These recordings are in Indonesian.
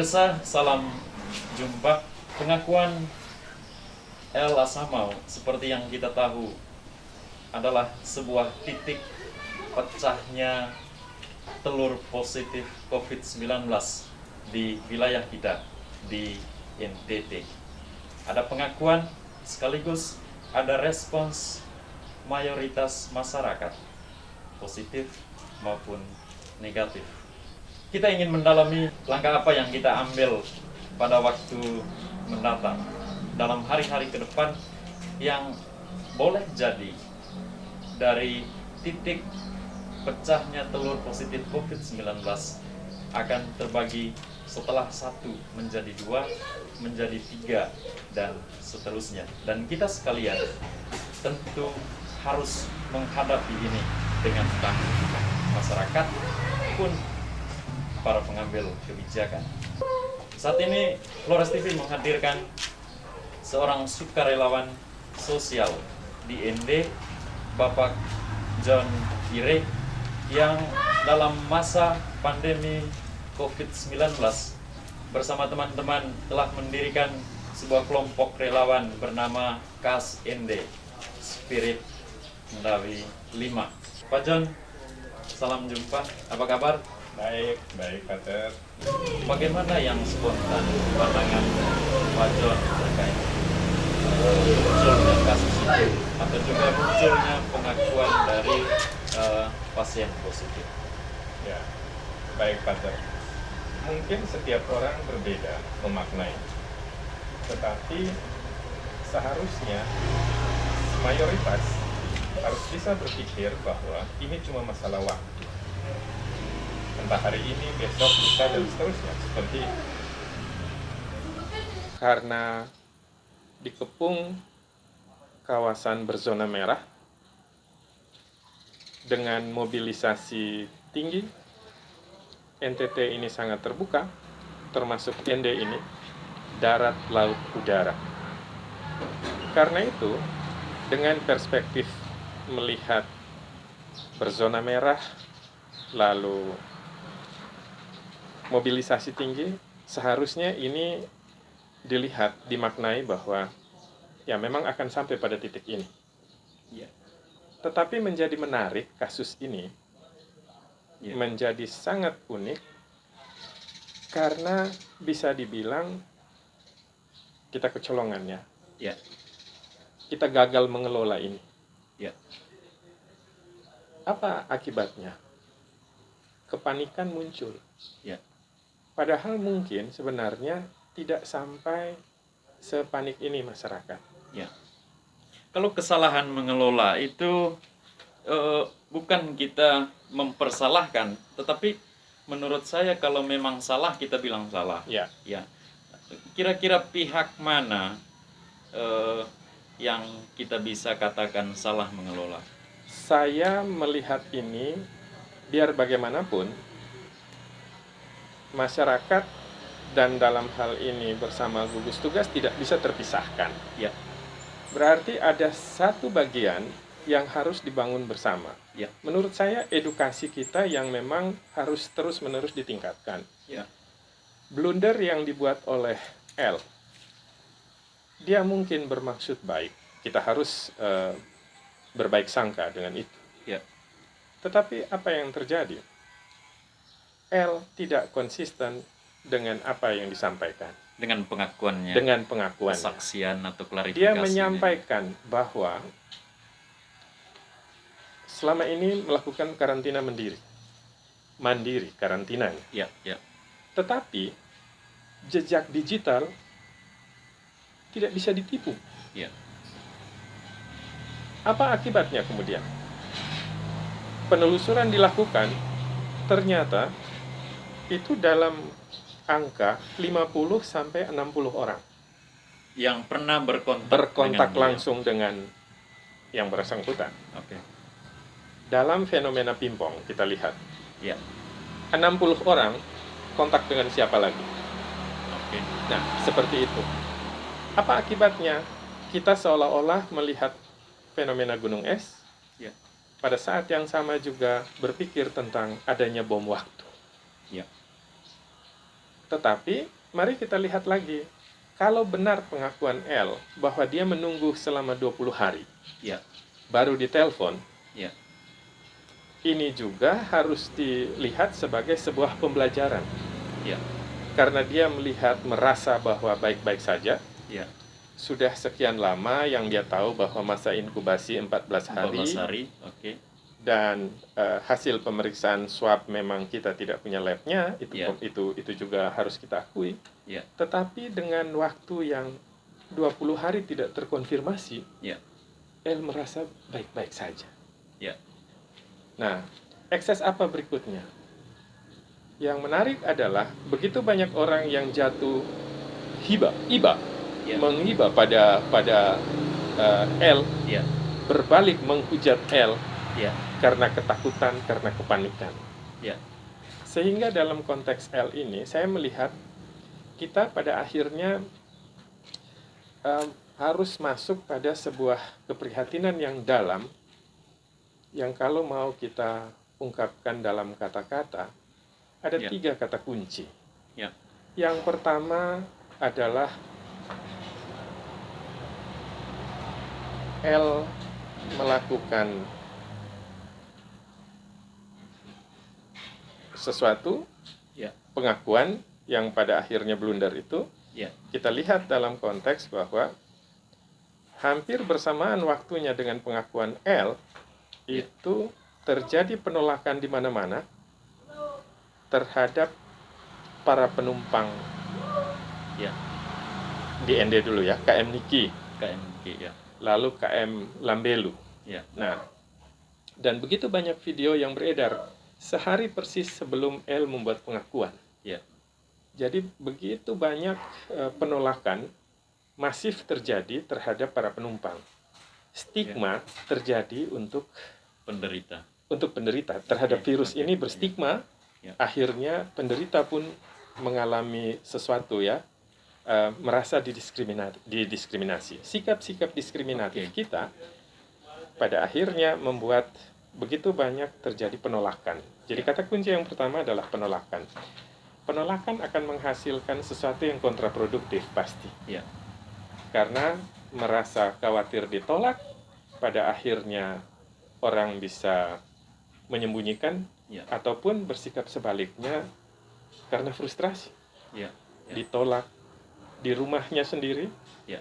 Pemirsa, salam jumpa. Pengakuan El Asamau, seperti yang kita tahu, adalah sebuah titik pecahnya telur positif COVID-19 di wilayah kita, di NTT. Ada pengakuan sekaligus ada respons mayoritas masyarakat, positif maupun negatif. Kita ingin mendalami langkah apa yang kita ambil pada waktu mendatang dalam hari-hari ke depan yang boleh jadi dari titik pecahnya telur positif COVID-19 akan terbagi setelah 1 menjadi 2, menjadi 3, dan seterusnya. Dan kita sekalian tentu harus menghadapi ini dengan tangguh, masyarakat pun para pengambil kebijakan. Saat ini Flores TV menghadirkan seorang sukarelawan sosial di ND, Bapak John Ire, yang dalam masa pandemi COVID-19 bersama teman-teman telah mendirikan sebuah kelompok relawan bernama KAS ND, Spirit Ndawi 5. Pak John, salam jumpa. Apa kabar? Baik, Pater. Bagaimana yang spontan pandangan Pak John terkait munculnya kasus itu atau juga munculnya pengakuan dari pasien positif? Ya, baik, Pater. Mungkin setiap orang berbeda memaknai, tetapi seharusnya mayoritas harus bisa berpikir bahwa ini cuma masalah waktu. Entah hari ini, besok, lusa, dan seterusnya, seperti itu. Karena dikepung kawasan berzona merah dengan mobilisasi tinggi, NTT ini sangat terbuka, termasuk ND ini, darat, laut, udara. Karena itu, dengan perspektif melihat berzona merah, lalu mobilisasi tinggi, seharusnya ini dilihat, dimaknai bahwa ya memang akan sampai pada titik ini. Ya. Tetapi menjadi menarik kasus ini, Ya. menjadi sangat unik, karena bisa dibilang kita kecolongannya. Ya. Kita gagal mengelola ini. Ya. Apa akibatnya? Kepanikan muncul. Ya. Padahal mungkin sebenarnya tidak sampai sepanik ini masyarakat. Ya. Kalau kesalahan mengelola itu bukan kita mempersalahkan, tetapi menurut saya kalau memang salah kita bilang salah. Ya. Ya. Kira-kira pihak mana yang kita bisa katakan salah mengelola? Saya melihat ini, biar bagaimanapun, masyarakat dan dalam hal ini bersama gugus tugas tidak bisa terpisahkan. Ya. Berarti ada satu bagian yang harus dibangun bersama. Ya. Menurut saya edukasi kita yang memang harus terus-menerus ditingkatkan. Ya. Blunder yang dibuat oleh L, dia mungkin bermaksud baik. Kita harus berbaik sangka dengan itu. Ya. Tetapi apa yang terjadi? L tidak konsisten dengan apa yang disampaikan. Dengan pengakuannya. Dengan pengakuan. Kesaksian atau klarifikasi. Dia menyampaikan bahwa selama ini melakukan karantina mandiri karantinanya. Ya, ya. Tetapi jejak digital tidak bisa ditipu. Ya. Apa akibatnya kemudian? Penelusuran dilakukan, ternyata itu dalam angka 50 sampai 60 orang Yang pernah berkontak dengan langsung dengan yang bersangkutan. Oke. Dalam fenomena pingpong kita lihat, Ya. 60 orang kontak dengan siapa lagi? Oke. Nah, seperti itu. Apa akibatnya? Kita seolah-olah melihat fenomena gunung es, Ya. pada saat yang sama juga berpikir tentang adanya bom waktu. Ya. Tetapi mari kita lihat lagi. Kalau benar pengakuan L bahwa dia menunggu selama 20 hari, Ya. baru ditelepon, Ya. ini juga harus dilihat sebagai sebuah pembelajaran. Ya. Karena dia merasa bahwa baik-baik saja, Ya. sudah sekian lama yang dia tahu bahwa masa inkubasi 14 hari, 14 hari. Oke. dan hasil pemeriksaan swab memang kita tidak punya labnya, Ya. itu juga harus kita akui. Ya. Tetapi dengan waktu yang 20 hari tidak terkonfirmasi, Ya. L merasa baik-baik saja. Ya. Nah, ekses apa berikutnya? Yang menarik adalah begitu banyak orang yang jatuh iba, Ya. mengiba pada L, Ya. berbalik menghujat L Ya. karena ketakutan, karena kepanikan. Ya. Sehingga dalam konteks L ini, saya melihat kita pada akhirnya harus masuk pada sebuah keprihatinan yang dalam, yang kalau mau kita ungkapkan dalam kata-kata, ada Ya. 3 kata kunci. Ya. Yang pertama adalah L melakukan sesuatu, Ya. pengakuan yang pada akhirnya blunder itu. Ya. Kita lihat dalam konteks bahwa hampir bersamaan waktunya dengan pengakuan L, Ya. itu terjadi penolakan di mana-mana terhadap para penumpang. Ya. Di ND dulu ya, KM Niki, KMG. Ya. lalu KM Lambelu. Ya. Nah, dan begitu banyak video yang beredar sehari persis sebelum L membuat pengakuan. Ya. Jadi begitu banyak penolakan masif terjadi terhadap para penumpang. Stigma terjadi untuk Penderita. penderita terhadap Oke, virus oke. ini berstigma. Ya. Akhirnya penderita pun mengalami sesuatu ya, merasa didiskriminasi. Sikap-sikap diskriminatif Oke. kita pada akhirnya membuat begitu banyak terjadi penolakan. Jadi Ya. kata kunci yang pertama adalah penolakan. Penolakan akan menghasilkan sesuatu yang kontraproduktif pasti. Ya. Karena merasa khawatir ditolak, pada akhirnya orang bisa menyembunyikan Ya. ataupun bersikap sebaliknya karena frustrasi. Ya. Ya. Ditolak di rumahnya sendiri, Ya.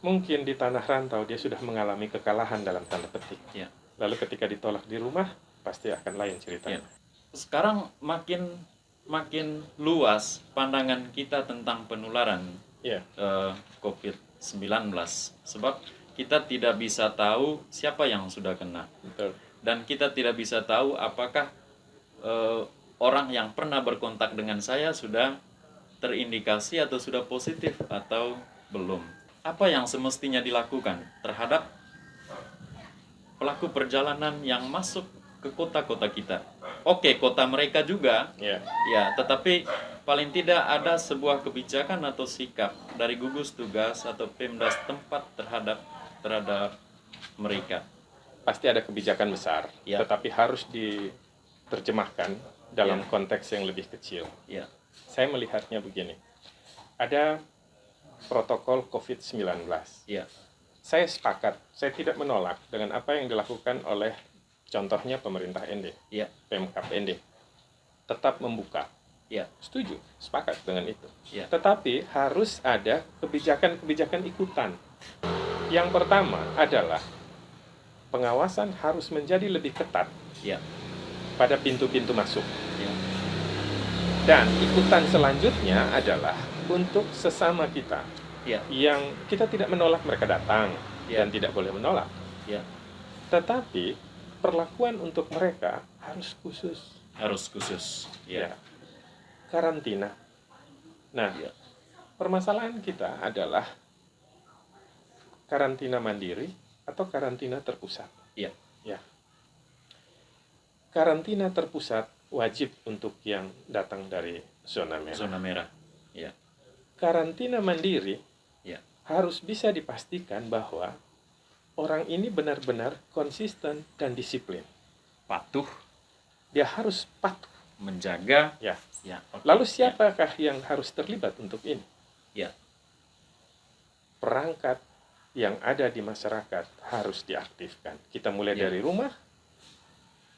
mungkin di tanah rantau dia sudah mengalami kekalahan dalam tanda petik. Ya. Lalu ketika ditolak di rumah, pasti akan lain ceritanya. Ya. Sekarang makin luas pandangan kita tentang penularan Ya. COVID-19, sebab kita tidak bisa tahu siapa yang sudah kena, Betul. dan kita tidak bisa tahu apakah orang yang pernah berkontak dengan saya sudah terindikasi atau sudah positif atau belum. Apa yang semestinya dilakukan terhadap pelaku perjalanan yang masuk ke kota-kota kita? Oke, kota mereka juga, Ya. ya, tetapi paling tidak ada sebuah kebijakan atau sikap dari gugus tugas atau Pemda setempat terhadap mereka. Pasti ada kebijakan besar, Ya. tetapi harus diterjemahkan dalam Ya. konteks yang lebih kecil. Ya. Saya melihatnya begini. Ada protokol COVID-19. Ya. Saya sepakat, saya tidak menolak dengan apa yang dilakukan oleh contohnya pemerintah ND, Ya. Pemkab ND. Tetap membuka. Ya. Setuju, sepakat dengan itu. Ya. Tetapi harus ada kebijakan-kebijakan ikutan. Yang pertama adalah pengawasan harus menjadi lebih ketat Ya. pada pintu-pintu masuk. Ya. Dan ikutan selanjutnya adalah untuk sesama kita, Ya. yang kita tidak menolak mereka datang, Ya. dan tidak boleh menolak. Ya. Tetapi perlakuan untuk mereka harus khusus. Harus khusus. Ya. Ya. Karantina. Nah, Ya. permasalahan kita adalah karantina mandiri atau karantina terpusat. Ya. Ya. Karantina terpusat wajib untuk yang datang dari zona merah. Zona merah. Ya. Karantina mandiri Ya. harus bisa dipastikan bahwa orang ini benar-benar konsisten dan disiplin. Patuh. Dia harus patuh. menjaga. Ya. Ya, oke. Lalu siapakah yang harus terlibat untuk ini? Ya, Perangkat yang ada di masyarakat harus diaktifkan. Kita mulai Ya. dari rumah,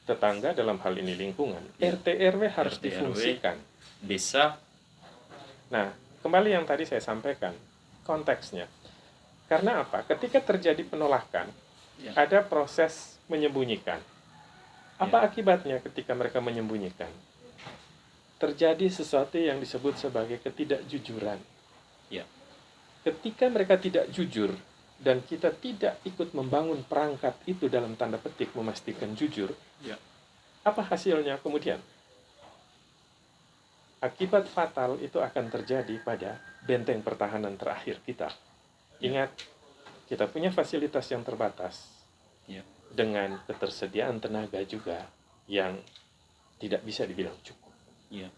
tetangga dalam hal ini lingkungan, Ya. RT RW harus RT, RW. difungsikan. Bisa. Nah, kembali yang tadi saya sampaikan, konteksnya. Karena apa? Ketika terjadi penolakan, Ya. ada proses menyembunyikan. Apa akibatnya ketika mereka menyembunyikan? Terjadi sesuatu yang disebut sebagai ketidakjujuran. Ya. Ketika mereka tidak jujur dan kita tidak ikut membangun perangkat itu dalam tanda petik memastikan jujur, Ya. apa hasilnya kemudian? Akibat fatal itu akan terjadi pada benteng pertahanan terakhir kita. Ingat, kita punya fasilitas yang terbatas Ya. dengan ketersediaan tenaga juga yang tidak bisa dibilang cukup. Ya.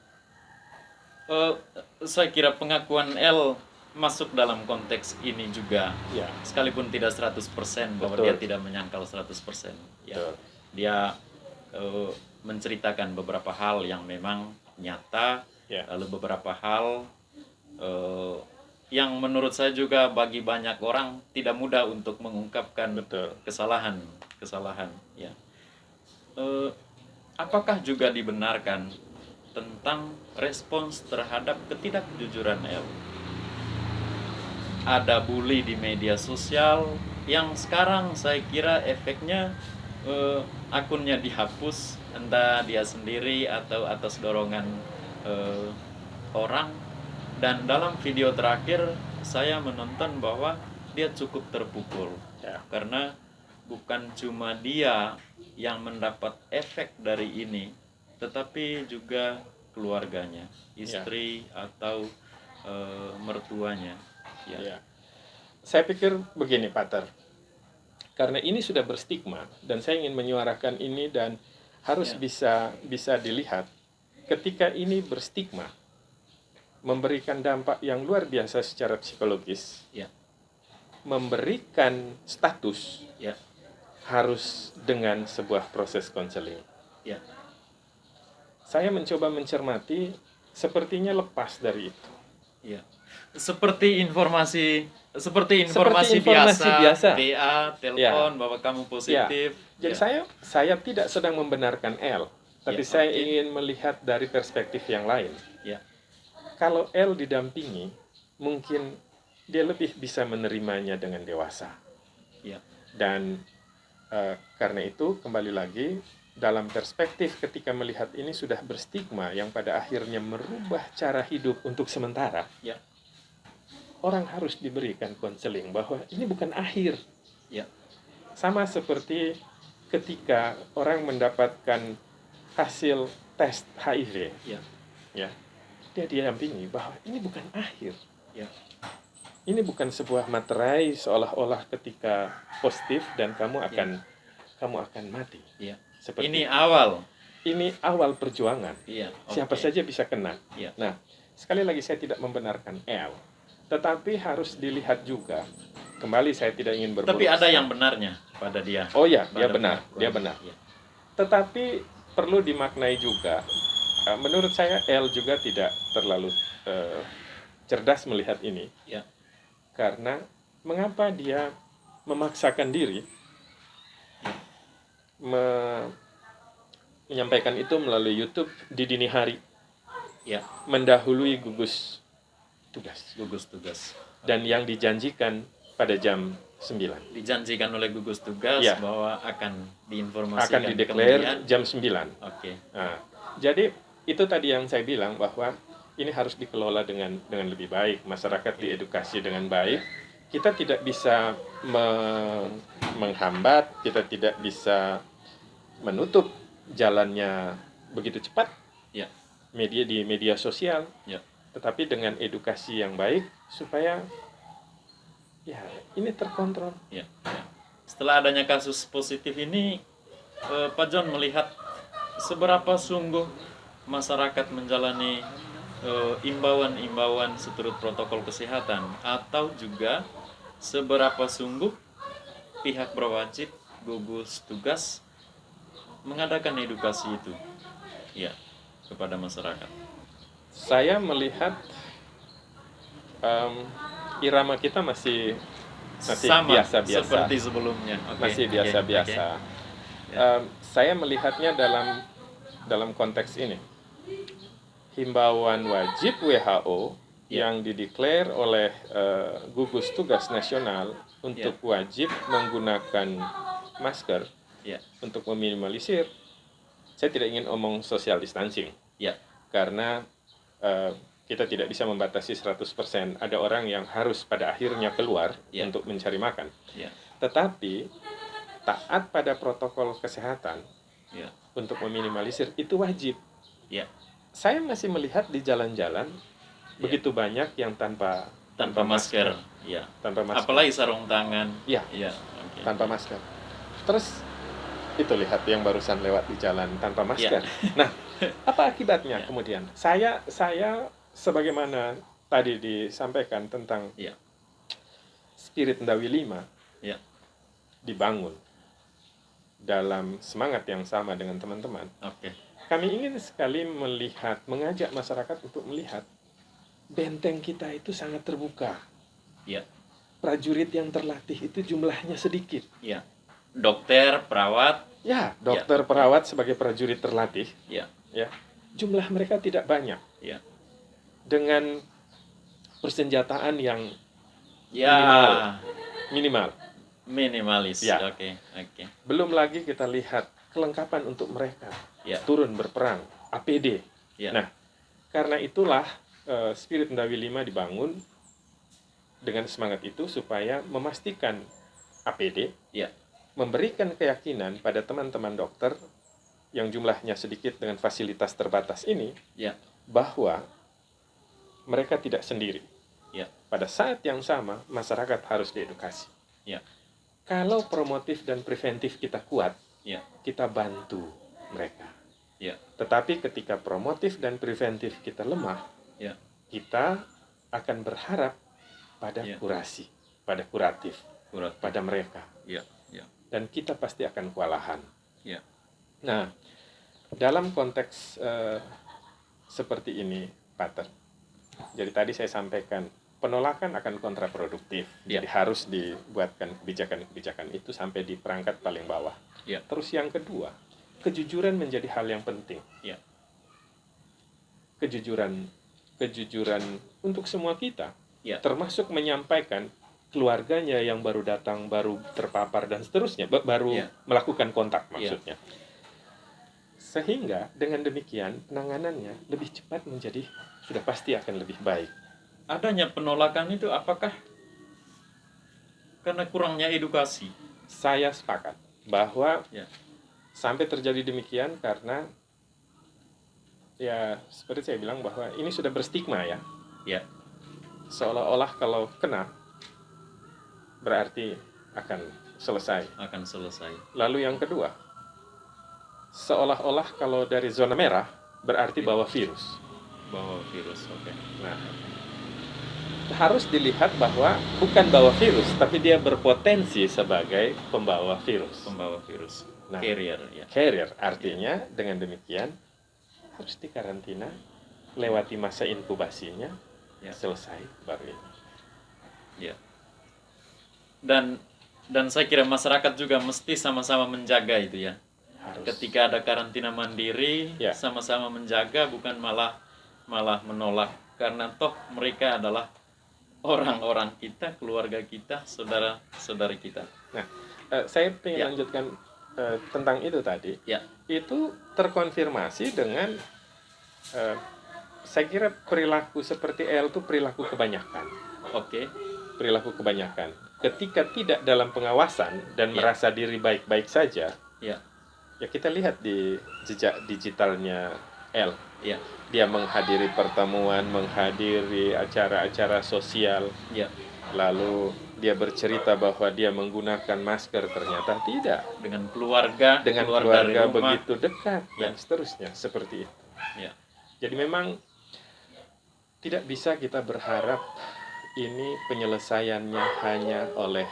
Saya kira pengakuan L masuk dalam konteks ini juga, Ya, sekalipun tidak 100% bahwa Betul. dia tidak menyangkal 100%. Ya. betul. Dia menceritakan beberapa hal yang memang nyata, Ya. lalu beberapa hal yang menurut saya juga bagi banyak orang tidak mudah untuk mengungkapkan Betul. kesalahan ya. Apakah juga dibenarkan tentang respons terhadap ketidakjujuran L? Ada bully di media sosial yang sekarang saya kira efeknya akunnya dihapus, entah dia sendiri atau atas dorongan orang. Dan dalam video terakhir saya menonton bahwa dia cukup terpukul, Ya. karena bukan cuma dia yang mendapat efek dari ini, tetapi juga keluarganya, istri atau mertuanya. Ya. Ya. Saya pikir begini, Pater. Karena ini sudah berstigma dan saya ingin menyuarakan ini dan harus Ya. bisa dilihat ketika ini berstigma memberikan dampak yang luar biasa secara psikologis. Ya. Memberikan status Ya. harus dengan sebuah proses konseling. Ya. Saya mencoba mencermati, sepertinya lepas dari itu. Ya. Seperti informasi Seperti informasi biasa. WA, telepon bahwa kamu positif. Jadi Ya. saya tidak sedang membenarkan L, tapi Ya, saya oke. ingin melihat dari perspektif yang lain. Ya. Kalau L didampingi, mungkin dia lebih bisa menerimanya dengan dewasa. Ya. Dan karena itu, kembali lagi, dalam perspektif ketika melihat ini sudah berstigma yang pada akhirnya merubah cara hidup untuk sementara, Ya. orang harus diberikan konseling bahwa ini bukan akhir. Ya. Sama seperti ketika orang mendapatkan hasil tes HIV, Ya. ya, dia didampingi bahwa ini bukan akhir. Ya. Ini bukan sebuah materai seolah-olah ketika positif dan kamu akan mati. Ya. Seperti Ini awal. ini awal perjuangan. Iya. Siapa oke. saja bisa kena. Ya. Nah, sekali lagi saya tidak membenarkan L, tetapi harus dilihat juga. Kembali saya tidak ingin berburuk Tapi ada sangka. yang benarnya pada dia. Oh ya, dia Pada benar, pengakuan. dia benar. Ya. Tetapi perlu dimaknai juga. Menurut saya L juga tidak terlalu cerdas melihat ini. Ya. Karena mengapa dia memaksakan diri menyampaikan itu melalui YouTube di dini hari, Ya. mendahului gugus tugas. Gugus tugas. Dan yang dijanjikan pada jam 9. Dijanjikan oleh gugus tugas Ya. bahwa akan diinformasikan Akan dideklar jam 9. Oke. Nah, jadi itu tadi yang saya bilang bahwa ini harus dikelola dengan lebih baik, masyarakat diedukasi dengan baik. Kita tidak bisa menghambat, kita tidak bisa menutup jalannya begitu cepat. Ya. Di media sosial. Ya. Tetapi dengan edukasi yang baik supaya ya ini terkontrol. Ya. Ya. Setelah adanya kasus positif ini, Pak John melihat seberapa sungguh masyarakat menjalani imbauan-imbauan seturut protokol kesehatan, atau juga seberapa sungguh pihak berwajib, gugus tugas mengadakan edukasi itu. Ya. kepada masyarakat? Saya melihat irama kita masih Sama biasa-biasa, seperti sebelumnya. Oke, masih oke, biasa-biasa. oke. Ya. Saya melihatnya dalam konteks ini, himbauan wajib WHO Ya. yang dideklar oleh gugus tugas nasional untuk wajib menggunakan masker Ya. untuk meminimalisir. Saya tidak ingin omong social distancing, Ya. karena kita tidak bisa membatasi 100%. Ada orang yang harus pada akhirnya keluar untuk mencari makan. Ya. Tetapi taat pada protokol kesehatan Ya. untuk meminimalisir itu wajib. Ya. Saya masih melihat di jalan-jalan begitu banyak yang tanpa masker. Ya. Tanpa masker. Apalagi sarung tangan. Ya. Ya. Okay. Tanpa masker. Terus itu lihat yang barusan lewat di jalan tanpa masker. Nah, apa akibatnya kemudian? Saya sebagaimana tadi disampaikan tentang spirit Ndawi 5 dibangun dalam semangat yang sama dengan teman-teman. Kami ingin sekali mengajak masyarakat untuk melihat benteng kita itu sangat terbuka. Prajurit yang terlatih itu jumlahnya sedikit. Dokter, perawat. Dokter, perawat sebagai prajurit terlatih. Jumlah mereka tidak banyak. Dengan persenjataan yang minimalis. Oke. Belum lagi kita lihat kelengkapan untuk mereka turun berperang, APD. Nah, karena itulah spirit Ndawi 5 dibangun dengan semangat itu supaya memastikan APD, memberikan keyakinan pada teman-teman dokter yang jumlahnya sedikit dengan fasilitas terbatas ini, bahwa mereka tidak sendiri. Pada saat yang sama, masyarakat harus diedukasi. Kalau promotif dan preventif kita kuat, kita bantu mereka. Tetapi ketika promotif dan preventif kita lemah, kita akan berharap pada kurasi, pada kuratif, pada mereka. Dan kita pasti akan kewalahan. Nah, dalam konteks seperti ini, Pater, jadi tadi saya sampaikan, penolakan akan kontraproduktif. Jadi harus dibuatkan kebijakan-kebijakan itu sampai di perangkat paling bawah. Terus yang kedua, kejujuran menjadi hal yang penting. Kejujuran untuk semua kita, termasuk menyampaikan keluarganya yang baru datang, baru terpapar dan seterusnya, baru melakukan kontak maksudnya. Sehingga dengan demikian penanganannya lebih cepat sudah pasti akan lebih baik. Adanya penolakan itu apakah karena kurangnya edukasi? Saya sepakat bahwa sampai terjadi demikian karena seperti saya bilang bahwa ini sudah berstigma seolah-olah kalau kena berarti akan selesai. Lalu yang kedua, seolah-olah kalau dari zona merah berarti bawa virus. Nah, harus dilihat bahwa bukan bawa virus, tapi dia berpotensi sebagai pembawa virus. Nah, carrier artinya dengan demikian harus dikarantina, lewati masa inkubasinya, selesai baru ini. Dan saya kira masyarakat juga mesti sama-sama menjaga itu Harus. Ketika ada karantina mandiri, sama-sama menjaga, bukan malah menolak, karena toh mereka adalah orang-orang kita, keluarga kita, saudara-saudari kita. Nah, saya ingin lanjutkan tentang itu tadi. Itu terkonfirmasi dengan saya kira perilaku seperti L itu perilaku kebanyakan. Perilaku kebanyakan. Ketika tidak dalam pengawasan dan merasa diri baik-baik saja, ya kita lihat di jejak digitalnya L. Dia menghadiri pertemuan, menghadiri acara-acara sosial. Lalu dia bercerita bahwa dia menggunakan masker, ternyata tidak. Dengan keluarga begitu dekat dan seterusnya seperti itu. Jadi memang tidak bisa kita berharap ini penyelesaiannya hanya oleh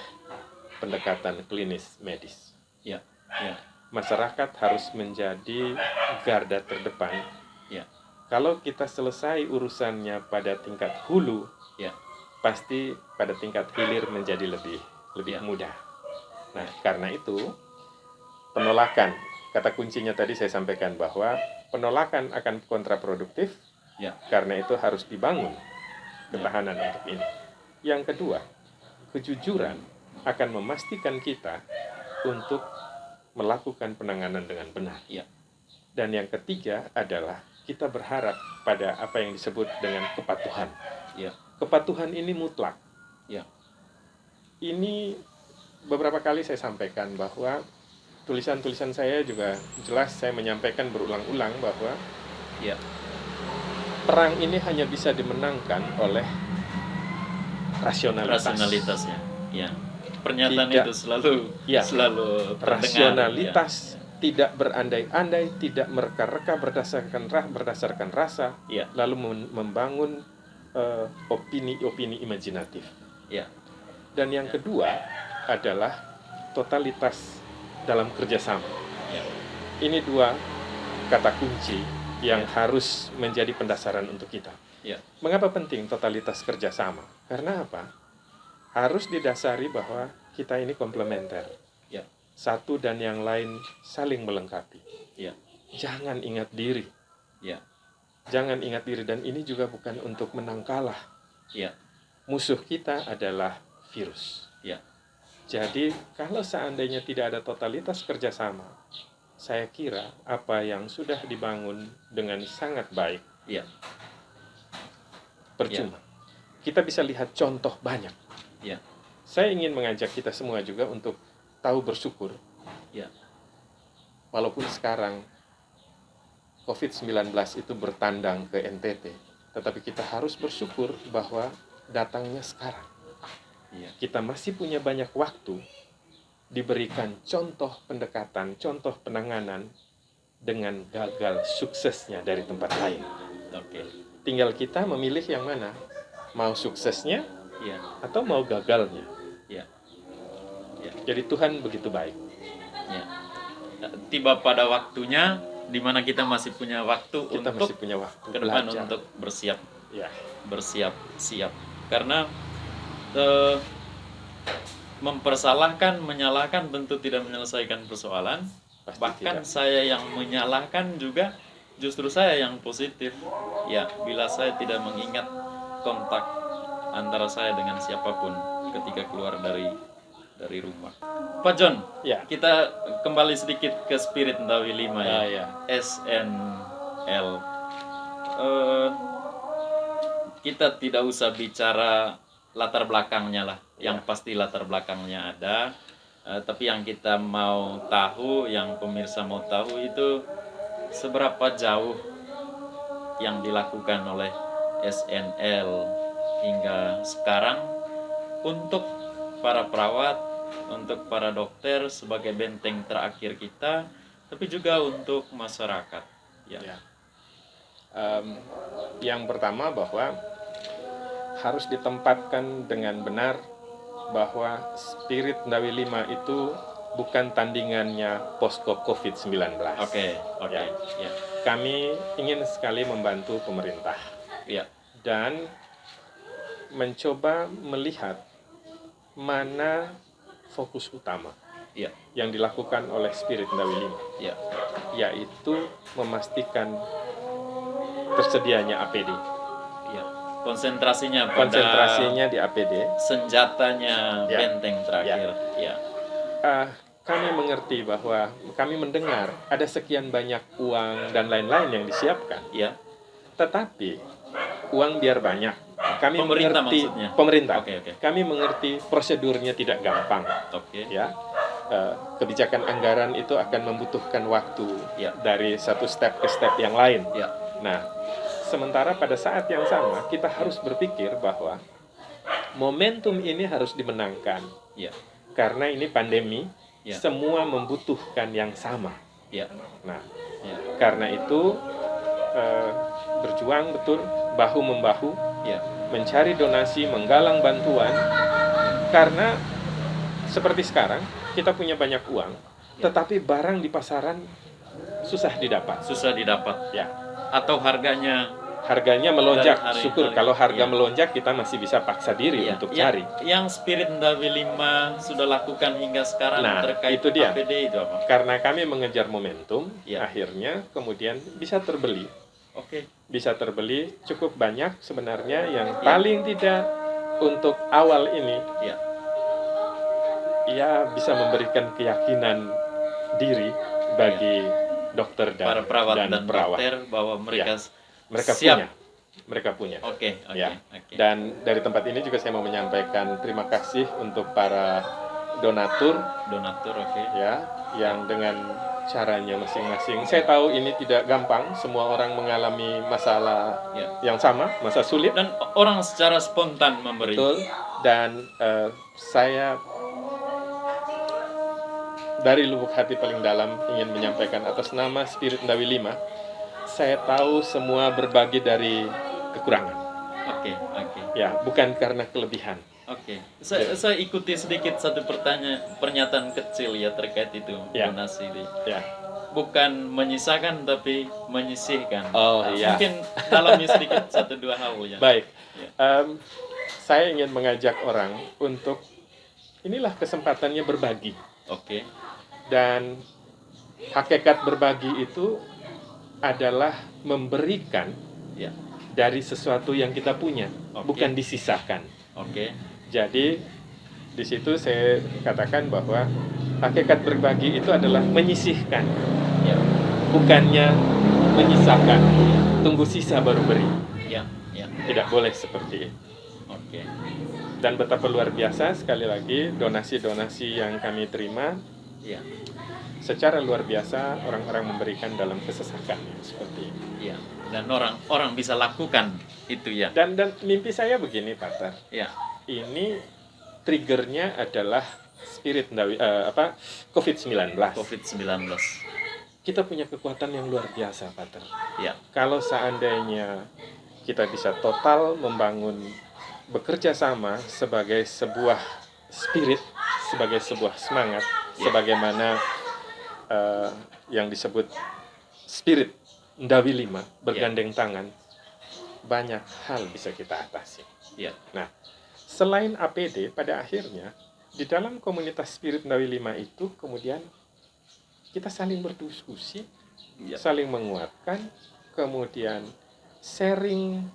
pendekatan klinis medis. Masyarakat harus menjadi garda terdepan Ya. Kalau kita selesai urusannya pada tingkat hulu, Ya. pasti pada tingkat hilir menjadi lebih Ya. mudah. Nah, karena itu penolakan, kata kuncinya tadi saya sampaikan bahwa penolakan akan kontraproduktif. Ya. Karena itu harus dibangun ketahanan untuk ini. Yang kedua, kejujuran akan memastikan kita untuk melakukan penanganan dengan benar. Ya. Dan yang ketiga adalah kita berharap pada apa yang disebut dengan kepatuhan. Ya. Kepatuhan ini mutlak. Ya. Ini beberapa kali saya sampaikan bahwa tulisan-tulisan saya juga jelas saya menyampaikan berulang-ulang bahwa ya, perang ini hanya bisa dimenangkan oleh rasionalitasnya. Ya. Pernyataan tidak, itu selalu rasionalitas, tidak berandai-andai, tidak mereka-reka berdasarkan rasa, ya, lalu membangun opini-opini imajinatif. Ya. Dan yang kedua adalah totalitas dalam kerjasama. Ya. Ini dua kata kunci yang harus menjadi pendasaran untuk kita. Ya. Mengapa penting totalitas kerjasama? Karena apa? Harus didasari bahwa kita ini komplementer. Ya. Satu dan yang lain saling melengkapi. Ya. Jangan ingat diri. Ya. Jangan ingat diri, dan ini juga bukan untuk menang kalah. Ya. Musuh kita adalah virus. Ya. Jadi kalau seandainya tidak ada totalitas kerjasama, saya kira apa yang sudah dibangun dengan sangat baik, ya, percuma. Kita bisa lihat contoh banyak. Ya. Saya ingin mengajak kita semua juga untuk tahu bersyukur. Ya. Walaupun sekarang COVID-19 itu bertandang ke NTT, tetapi kita harus bersyukur bahwa datangnya sekarang. Ya. Kita masih punya banyak waktu diberikan contoh pendekatan, contoh penanganan dengan gagal suksesnya dari tempat lain. Oke. Tinggal kita memilih yang mana, mau suksesnya, ya, atau mau gagalnya. Ya. Ya. Jadi Tuhan begitu baik. Ya. Tiba pada waktunya, di mana kita masih punya waktu kita untuk masih punya waktu ke depan belajar. Untuk bersiap. Ya. Bersiap-siap. Karena mempersalahkan, menyalahkan tentu tidak menyelesaikan persoalan. Pasti Bahkan tidak. saya yang menyalahkan juga justru saya yang positif. Ya, bila saya tidak mengingat kontak antara saya dengan siapapun ketika keluar dari rumah. Pak John, Ya. kita kembali sedikit ke Spirit Ndawi 5 ya. Ya. SNL. Kita tidak usah bicara latar belakangnya lah. Yang pasti latar belakangnya ada. Tapi yang kita mau tahu, yang pemirsa mau tahu itu seberapa jauh yang dilakukan oleh SNL hingga sekarang untuk para perawat, untuk para dokter sebagai benteng terakhir kita, tapi juga untuk masyarakat. Ya. Yang pertama bahwa harus ditempatkan dengan benar bahwa Spirit Ndawi 5 itu bukan tandingannya posko COVID-19. Oke. Ya. Kami ingin sekali membantu pemerintah. Ya. Dan mencoba melihat mana fokus utama yang dilakukan oleh Spirit Ndawi 5. Ya. Yaitu memastikan tersedianya APD. Ya. Konsentrasinya di APD. Senjatanya benteng terakhir. Ya. Kami mengerti bahwa kami mendengar ada sekian banyak uang dan lain-lain yang disiapkan. Ya. Tetapi uang biar banyak. Kami pemerintah mengerti maksudnya. Pemerintah. Okay. Kami mengerti prosedurnya tidak gampang. Ya. Kebijakan anggaran itu akan membutuhkan waktu dari satu step ke step yang lain. Ya. Nah, sementara pada saat yang sama kita harus berpikir bahwa momentum ini harus dimenangkan. Ya. Karena ini pandemi, semua membutuhkan yang sama. Ya. Nah, karena itu berjuang betul bahu-membahu, mencari donasi, menggalang bantuan. Karena seperti sekarang kita punya banyak uang, tetapi barang di pasaran susah didapat. Susah didapat. Ya. Atau harganya melonjak. hari, Syukur kalau harga ya. melonjak kita masih bisa paksa diri untuk cari. Yang Spirit Ndawi 5 sudah lakukan hingga sekarang terkait itu dia. APD itu apa? Karena kami mengejar momentum, akhirnya kemudian bisa terbeli. Bisa terbeli cukup banyak sebenarnya, yang paling tidak untuk awal ini ya bisa memberikan keyakinan diri bagi dokter dan para perawat dan perawat dokter bahwa mereka siap. Mereka punya. Dan dari tempat ini juga saya mau menyampaikan terima kasih untuk para donatur, yang dengan caranya masing-masing. Saya tahu ini tidak gampang, semua orang mengalami masalah yang sama, masa sulit. Dan orang secara spontan memberi. Betul. Dan saya dari lubuk hati paling dalam ingin menyampaikan atas nama Spirit Ndawi 5, saya tahu semua berbagi dari kekurangan. Ya, bukan karena kelebihan. Saya ikuti sedikit satu pernyataan kecil terkait itu donasi ini. Bukan menyisakan tapi menyisihkan. Mungkin dalami sedikit satu dua hal ya. Baik. Saya ingin mengajak orang untuk inilah kesempatannya berbagi. Dan hakikat berbagi itu adalah memberikan dari sesuatu yang kita punya, bukan disisakan. Jadi di situ saya katakan bahwa hakikat berbagi itu adalah menyisihkan, bukannya menyisakan. Tunggu sisa baru beri. Tidak boleh seperti itu. Dan betapa luar biasa sekali lagi donasi-donasi yang kami terima. Secara luar biasa orang-orang memberikan dalam kesesakan seperti ini. Dan orang bisa lakukan itu Dan mimpi saya begini, Pater. Ini triggernya adalah Spirit Ndawi, COVID-19. Kita punya kekuatan yang luar biasa, Pater. Kalau seandainya kita bisa total membangun, bekerja sama sebagai sebuah spirit, sebagai sebuah semangat, sebagaimana yang disebut Spirit Ndawi 5 bergandeng tangan, banyak hal bisa kita atasi. Nah, selain APD, pada akhirnya di dalam komunitas Spirit Ndawi 5 itu kemudian kita saling berdiskusi, saling menguatkan, kemudian sharing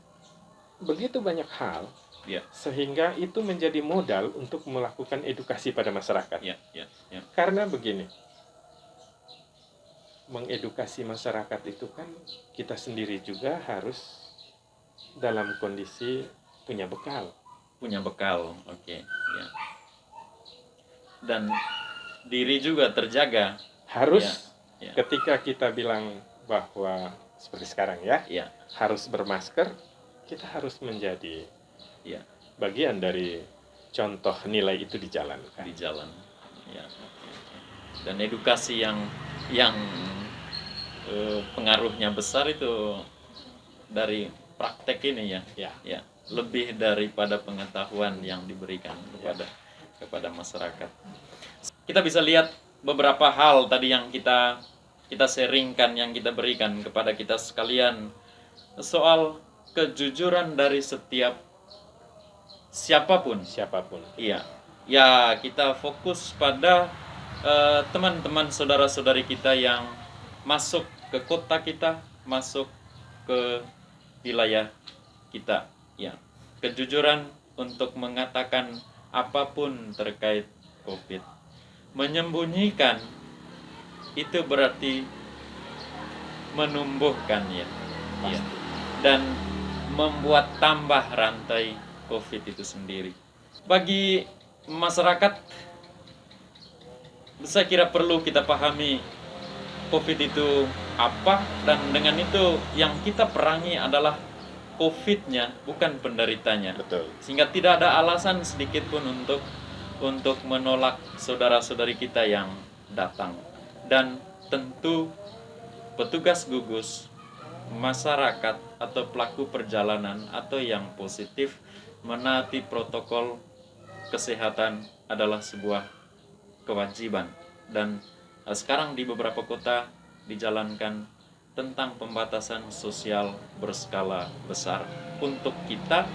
begitu banyak hal, sehingga itu menjadi modal untuk melakukan edukasi pada masyarakat. Karena begini, mengedukasi masyarakat itu kan kita sendiri juga harus dalam kondisi punya bekal. Dan diri juga terjaga. Harus ketika kita bilang bahwa seperti sekarang harus bermasker, kita harus menjadi bagian dari contoh nilai itu di jalan. Dan edukasi yang pengaruhnya besar itu dari praktek ini lebih daripada pengetahuan yang diberikan kepada masyarakat. Kita bisa lihat beberapa hal tadi yang kita sharingkan, yang kita berikan kepada kita sekalian, soal kejujuran dari setiap siapapun. Kita fokus pada teman-teman saudara-saudari kita yang masuk ke kota kita, masuk ke wilayah kita. Kejujuran untuk mengatakan apapun terkait COVID. Menyembunyikan itu berarti menumbuhkannya, dan membuat tambah rantai COVID itu sendiri. Bagi masyarakat, saya kira perlu kita pahami COVID itu apa, dan dengan itu yang kita perangi adalah COVID-nya, bukan penderitanya. Sehingga tidak ada alasan sedikit pun untuk menolak saudara-saudari kita yang datang. Dan tentu petugas gugus, masyarakat atau pelaku perjalanan atau yang positif menaati protokol kesehatan adalah sebuah kewajiban. Dan sekarang di beberapa kota dijalankan tentang pembatasan sosial berskala besar. Untuk kita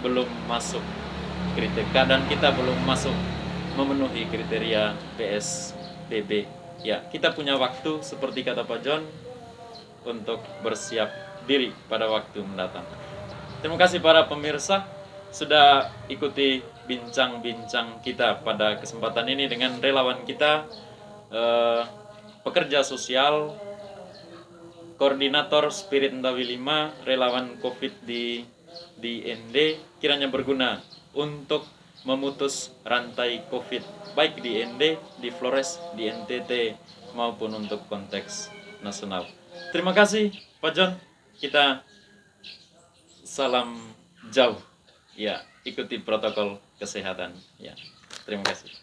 belum masuk kriteria dan kita belum masuk memenuhi kriteria PSBB. Ya, kita punya waktu seperti kata Pak John untuk bersiap diri pada waktu mendatang. Terima kasih para pemirsa sudah ikuti bincang-bincang kita pada kesempatan ini dengan relawan kita, pekerja sosial, koordinator Spirit Ndawi 5, relawan COVID di ND, kiranya berguna untuk memutus rantai COVID baik di ND, di Flores, di NTT maupun untuk konteks nasional. Terima kasih Pak John. Kita salam jauh. Ya, ikuti protokol kesehatan. Ya. Terima kasih.